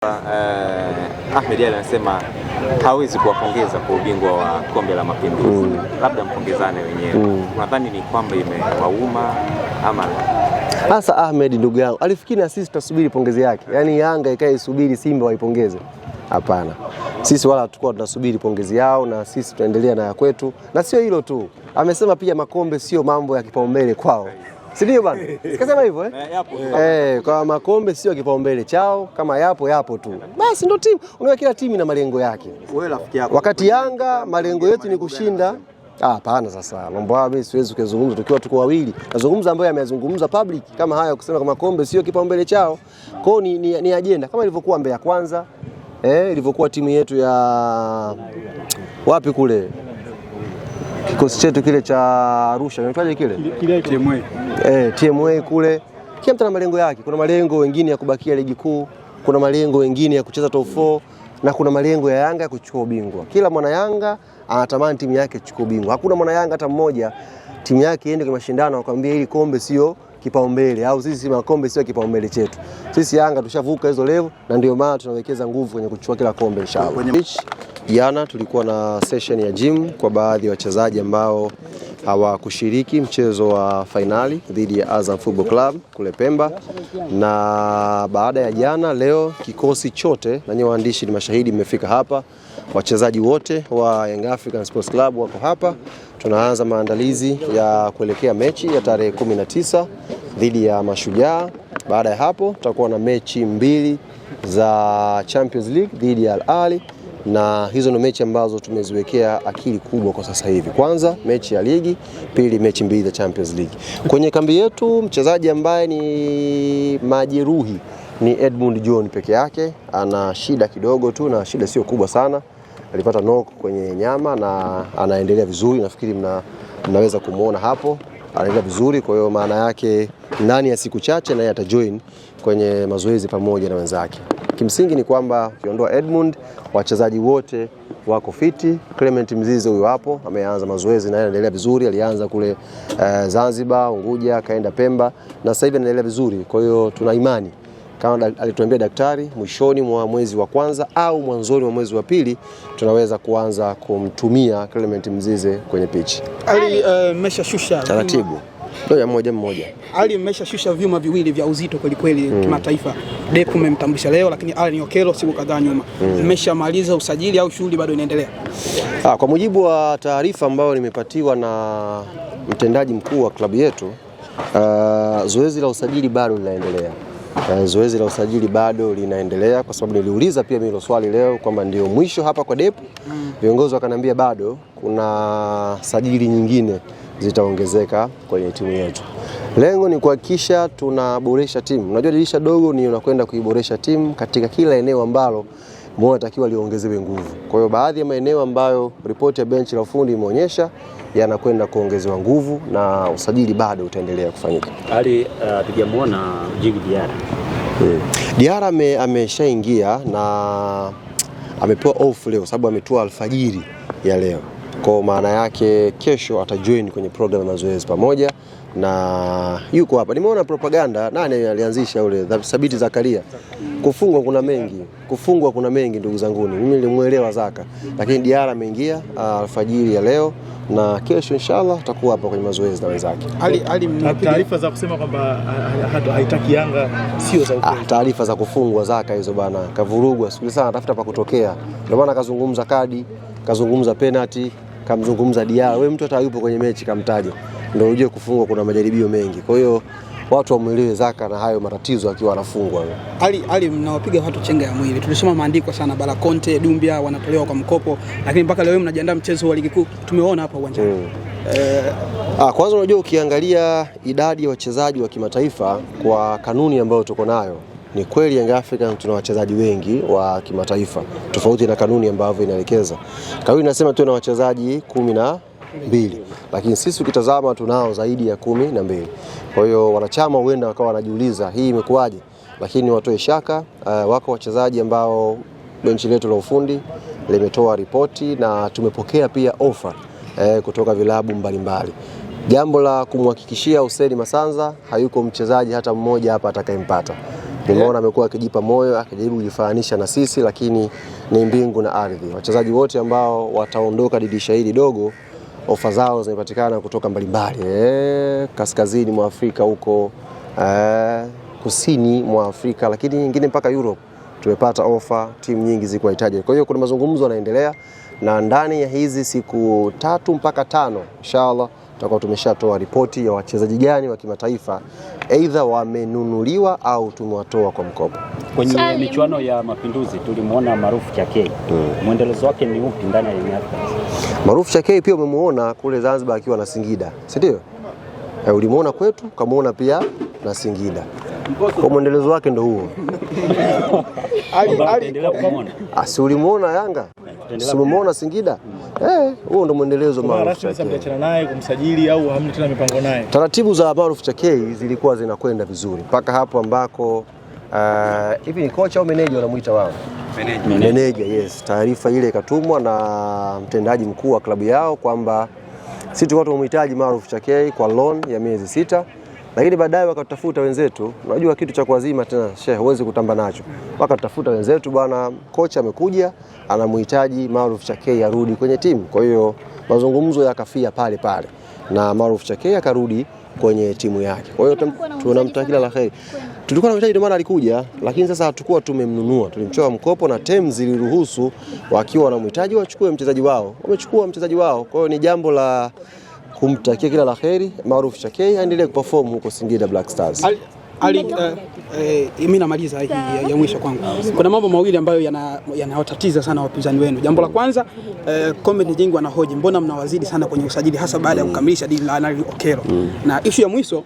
Ahmed Ally anasema hawezi kuwapongeza kwa ubingwa wa Kombe la Mapinduzi. Labda mpongezane wenyewe. Nadhani ni kwamba imewauma ama hasa Ahmed ndugu yangu alifikiri na sisi tutasubiri pongezi yake. Yaani Yanga ikae isubiri Simba waipongeze. Hapana. Sisi wala tukao tunasubiri pongezi yao na sisi tuendelea na ya kwetu. Na sio hilo tu. Amesema pia makombe sio mambo ya kipaumbele kwao. Si ndio bwana? Sikasema hivyo kwa makombe sio kipaumbele chao, kama yapo tu. Basi ndio timu. Unajua kila timu ina malengo yake. Wewe rafiki yako. Wakati Yanga malengo yetu ni kushinda. Hapana sasa. Mambo hayo mimi siwezi kuzungumza tukiwa tuko wawili. Nazungumza ambayo amezungumza public kama haya kusema kama makombe sio kipaumbele chao. Kwao ni agenda kama ilivyokuwa Mbeya Kwanza. Ilivyokuwa timu yetu ya wapi kule? Kikosi chetu kile cha Arusha, unaitwaje kile? TMA. TMA kule. Kila mtu ana malengo yake. Kuna malengo wengine ya kubakia ligi kuu, kuna malengo wengine ya kucheza top 4 na kuna malengo ya Yanga ya kuchukua ubingwa. Kila mwana Yanga anatamani timu yake ichukue ubingwa. Hakuna mwana Yanga hata mmoja timu yake iende kwa mashindano akwambia hili kombe sio kipaumbele au sisi makombe sio kipaumbele chetu. Sisi Yanga tushavuka hizo level na ndio maana tunawekeza nguvu kwenye kuchukua kila kombe inshallah. Jana tulikuwa na session ya gym kwa baadhi ya wachezaji ambao hawakushiriki mchezo wa finali dhidi ya Azam Football Club kule Pemba, na baada ya jana leo kikosi chote na nyinyi waandishi ni mashahidi mmefika hapa, wachezaji wote wa Young African Sports Club wako hapa. Tunaanza maandalizi ya kuelekea mechi ya tarehe 19 dhidi ya Mashujaa. Baada ya hapo tutakuwa na mechi mbili za Champions League dhidi ya Al Ahly, na hizo ndio mechi ambazo tumeziwekea akili kubwa kwa sasa hivi. Kwanza mechi ya ligi, pili mechi mbili za Champions League. Kwenye kambi yetu mchezaji ambaye ni majeruhi ni Edmund John peke yake, ana shida kidogo tu na shida sio kubwa sana. Alipata knock kwenye nyama na anaendelea vizuri, nafikiri mnaweza kumuona hapo. Anaendelea vizuri, kwa hiyo maana yake ndani ya siku chache naye atajoin kwenye mazoezi pamoja na wenzake. Kimsingi ni kwamba ukiondoa Edmund, wachezaji wote wako fiti. Clement Mzize huyo hapo, ameanza mazoezi na anaendelea vizuri. Alianza kule Zanzibar, Unguja, kaenda Pemba na sasa hivi anaendelea vizuri. Kwa hiyo tuna imani kama alituambia daktari, mwishoni mwa mwezi wa kwanza au mwanzoni mwa mwezi wa pili tunaweza kuanza kumtumia Clement Mzize kwenye pitch. Ali mmeshashusha taratibu mmoja. Ali mmeshashusha vyuma viwili vya uzito kweli kimataifa. Depu mmemtambulisha leo, lakini Ali Okello siku kadhaa nyuma. Mmeshamaliza usajili au shughuli bado inaendelea? Kwa mujibu wa taarifa ambayo nimepatiwa na mtendaji mkuu wa klabu yetu, zoezi la usajili bado linaendelea. Zoezi la usajili bado linaendelea kwa sababu niliuliza pia mimi swali leo kwamba ndio mwisho hapa kwa Depu. Viongozi wakaniambia bado kuna sajili nyingine zitaongezeka kwenye timu yetu. Lengo ni kuhakikisha tunaboresha timu. Unajua dirisha dogo ni unakwenda kuiboresha timu katika kila eneo ambalo mnatakiwa liongezewe nguvu. Kwa hiyo baadhi ya maeneo ambayo ripoti ya benchi la ufundi imeonyesha yanakwenda kuongezewa nguvu na usajili bado utaendelea kufanyika. Ali tujamuona Djigui Diarra. Diarra ameshaingia na amepewa off leo sababu ametoa alfajiri ya leo. Kwa maana yake kesho atajoin kwenye program ya mazoezi pamoja na yuko hapa. Nimeona propaganda nani alianzisha ule Thabiti Zakaria. Kufungwa kuna mengi ndugu zangu. Mimi nilimuelewa Zaka. Lakini Diarra ameingia alfajiri ya leo na kesho inshallah atakuwa hapa kwenye mazoezi na wenzake. Taarifa za kusema kwamba haitaki Yanga sio za ukweli. Taarifa za kufungwa Zaka hizo bana. Kavurugwa siku sana atafuta pa kutokea. Ndio maana kazungumza kadi, kazungumza penalty, kamzungumza Diarra. Wewe mtu hata yupo kwenye mechi kamtaje. Ndio unajua kufungwa kuna majaribio mengi. Kwa hiyo watu wamuelewe Zaka na hayo matatizo akiwa anafungwa. Ali mnawapiga watu chenga ya mwili. Tulisoma maandiko sana Bala Conte, Dumbia wanatolewa kwa mkopo, lakini mpaka leo mnajiandaa mchezo wa ligi kuu. Tumeona hapa uwanjani. Kwanza unajua ukiangalia idadi ya wachezaji wa kimataifa kwa kanuni ambayo tuko nayo, ni kweli Young African tuna wachezaji wengi wa kimataifa tofauti na kanuni ambavyo inaelekeza. Kanuni inasema tuna wachezaji 12, lakini sisi ukitazama tunao zaidi ya 12. Kwa hiyo wanachama huenda wakawa wanajiuliza hii imekuwaje, lakini watoe shaka. Wako wachezaji ambao benchi letu la ufundi limetoa ripoti na tumepokea pia ofa kutoka vilabu mbalimbali. Jambo la kumhakikishia Hussein Masanza hayuko mchezaji hata mmoja hapa atakayempata. Nimeona amekuwa akijipa moyo, akijaribu kujifananisha na sisi, lakini ni mbingu na ardhi. Wachezaji wote ambao wataondoka dirisha hili dogo, ofa zao zinapatikana kutoka mbalimbali, kaskazini mwa Afrika huko, kusini mwa Afrika, lakini nyingine mpaka Europe. Tumepata ofa, timu nyingi ziko hitaji. Kwa hiyo kuna mazungumzo yanaendelea, na ndani ya hizi siku 3 mpaka 5 inshallah tutakuwa tumeshatoa ripoti ya wachezaji gani wa kimataifa aidha wamenunuliwa au tumewatoa kwa mkopo. Kwenye michuano ya Mapinduzi tulimuona Maarufu Chakei. Mwendelezo wake ni upi ndani ya Yanga? Maarufu Chakei pia umemuona kule Zanzibar akiwa na Singida, si ndio? Ulimuona kwetu, kamuona pia na Singida. Kwa mwendelezo wake ndio huo. Si ulimuona Yanga? Si ulimuona Singida? Huo ndio mwendelezo Maarufu Chakei. Mmeachana naye kumsajili au hamna tena mipango naye? Taratibu za Maarufu Chakei zilikuwa zinakwenda vizuri mpaka hapo ambako hivi ni kocha au meneja wanamuita wao? Meneja, yes. Taarifa ile ikatumwa na mtendaji mkuu wa klabu yao kwamba sisi tulikuwa tunamhitaji Maarufu Chakei kwa loan ya miezi 6, lakini baadaye wakatafuta wenzetu. Unajua kitu cha kuazima tena shehe huwezi kutamba nacho. Wakatafuta wenzetu, bwana kocha amekuja anamhitaji Maarufu Chakei arudi kwenye timu. Kwa hiyo mazungumzo yakafia pale pale na Maarufu Chakei akarudi kwenye timu yake. Kwa hiyo tunamtakia kila la kheri. Tulikuwa tunamhitaji ndio maana alikuja, lakini sasa hatakuwa tumemnunua. Tulimchoa mkopo na terms ziliruhusu wakiwa wanamhitaji wachukue mchezaji wao. Wamechukua mchezaji wao. Kwa hiyo ni jambo la kumtakia kila la kheri Maarufu Chakei aendelee kuperform huko Singida Black Stars. Mimi namaliza hii ya mwisho kwangu. Kuna mambo mawili ambayo yanawatatiza sana wapinzani wenu. Jambo la kwanza, comment nyingi wanahoji mbona mnawazidi sana kwenye usajili hasa baada ya kukamilisha deal la Okello. Na issue ya mwisho